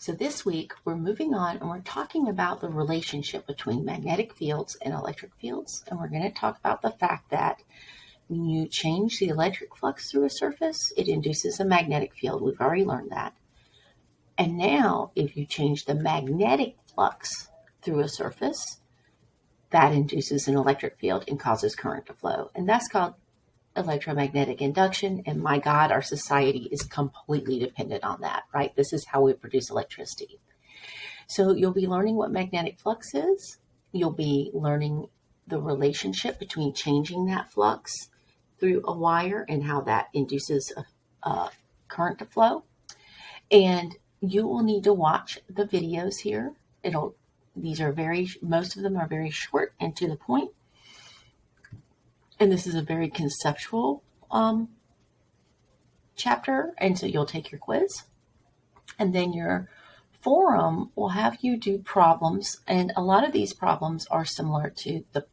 So this week we're moving on and we're talking about the relationship between magnetic fields and electric fields. And we're going to talk about the fact that when you change the electric flux through a surface, it induces a magnetic field. We've already learned that. And now if you change the magnetic flux through a surface, that induces an electric field and causes current to flow. And that's called electromagnetic induction. And my God, our society is completely dependent on that, right? This is how we produce electricity. So you'll be learning what magnetic flux is. You'll be learning the relationship between changing that flux through a wire and how that induces a current to flow. And you will need to watch the videos here. Most of them are very short and to the point. And this is a very conceptual chapter. And so you'll take your quiz. And then your forum will have you do problems. And a lot of these problems are similar to the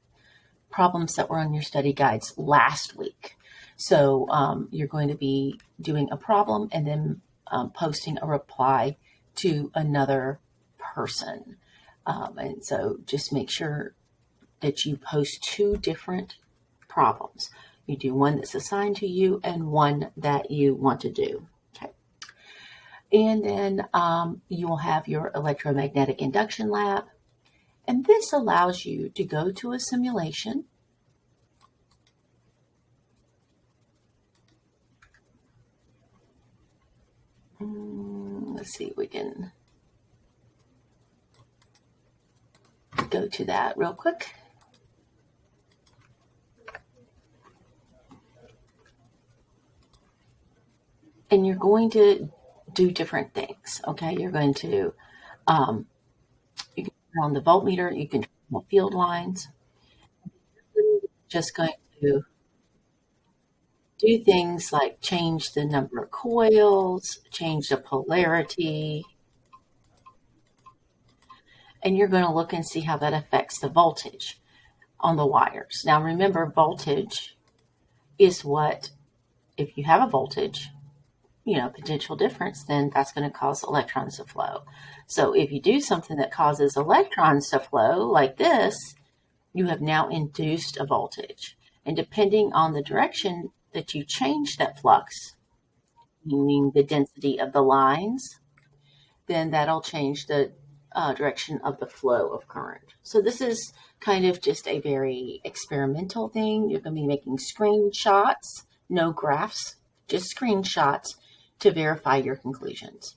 problems that were on your study guides last week. So you're going to be doing a problem and then posting a reply to another person. And so just make sure that you post two different problems. You do one that's assigned to you and one that you want to do. Okay. And then you will have your electromagnetic induction lab. And this allows you to go to a simulation. Let's see if we can go to that real quick. And you're going to do different things, okay? You're going to, you can turn on the voltmeter, you can turn on the field lines. Just going to do things like change the number of coils, change the polarity, and you're going to look and see how that affects the voltage on the wires. Now remember, voltage is what, if you have a voltage, potential difference, then that's going to cause electrons to flow. So if you do something that causes electrons to flow like this, you have now induced a voltage. And depending on the direction that you change that flux, meaning the density of the lines, then that'll change the direction of the flow of current. So this is kind of just a very experimental thing. You're going to be making screenshots, no graphs, just screenshots to verify your conclusions.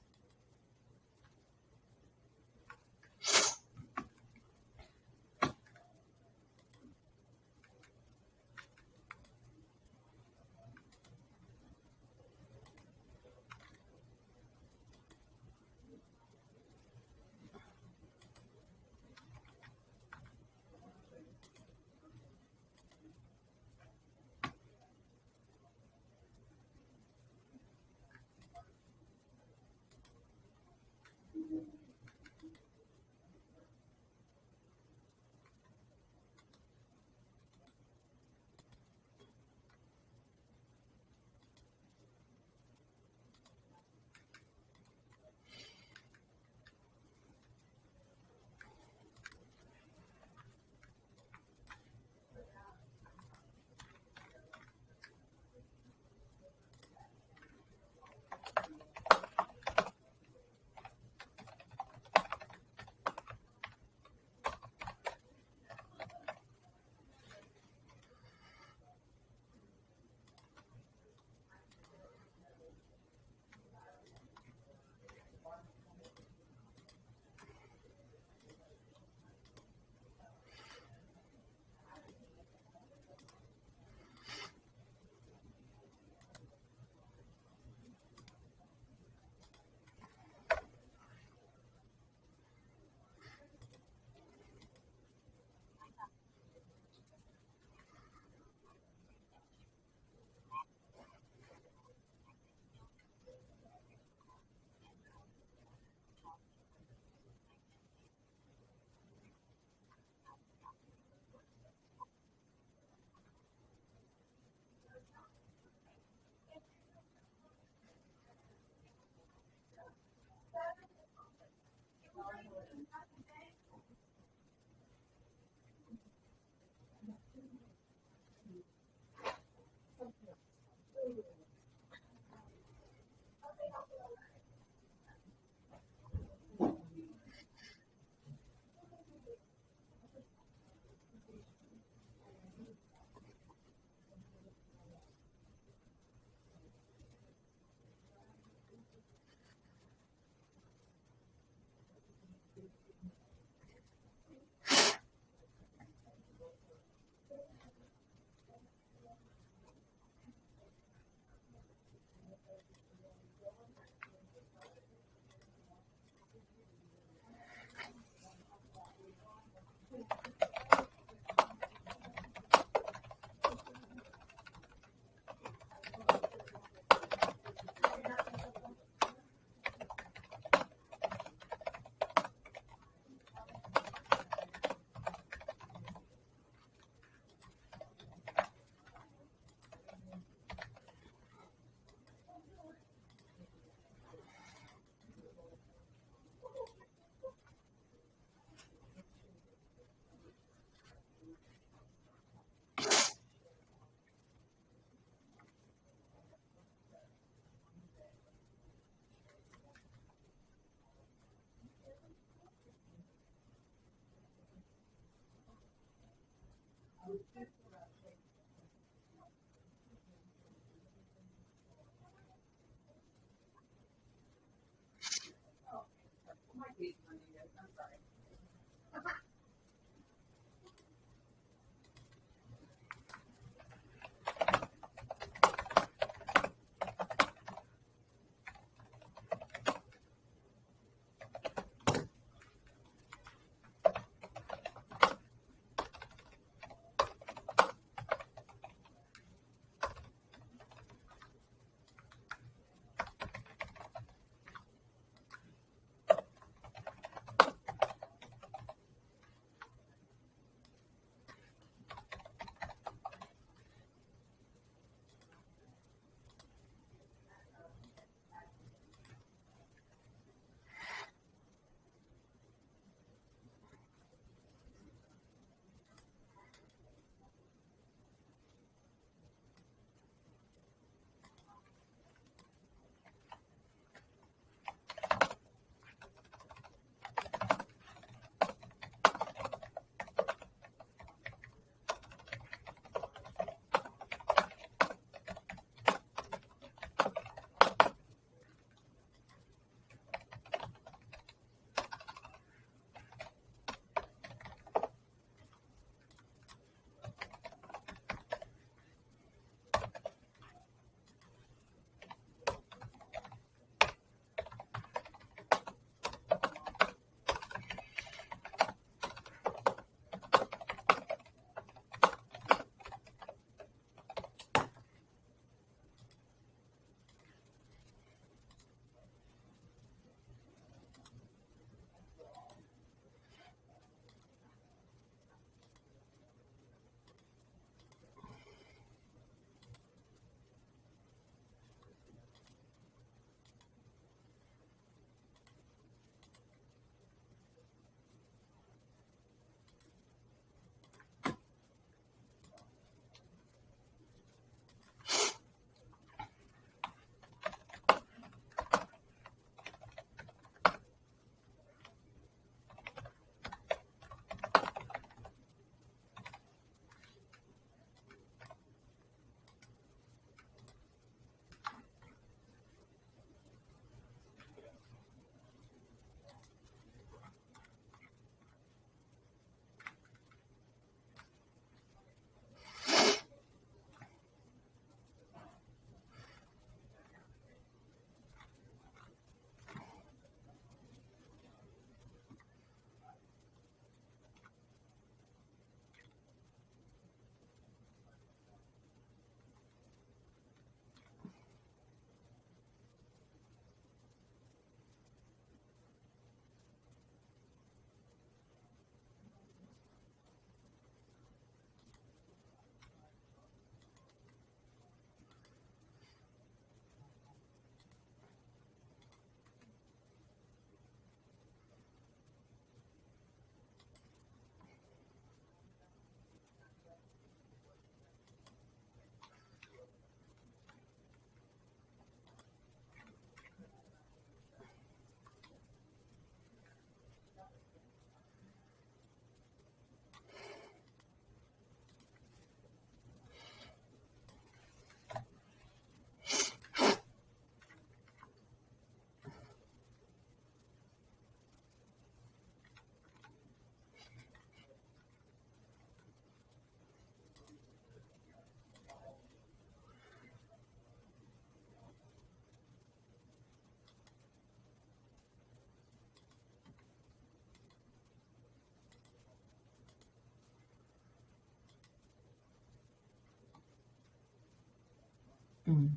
Mm.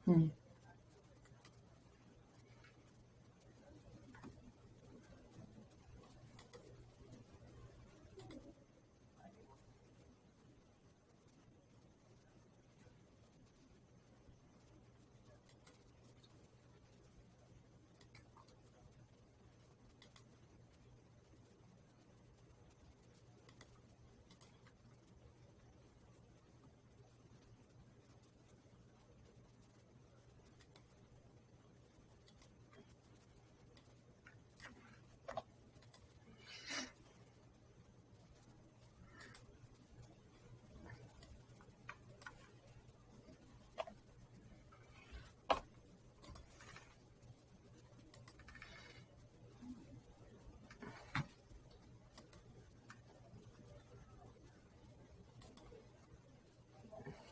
Mm.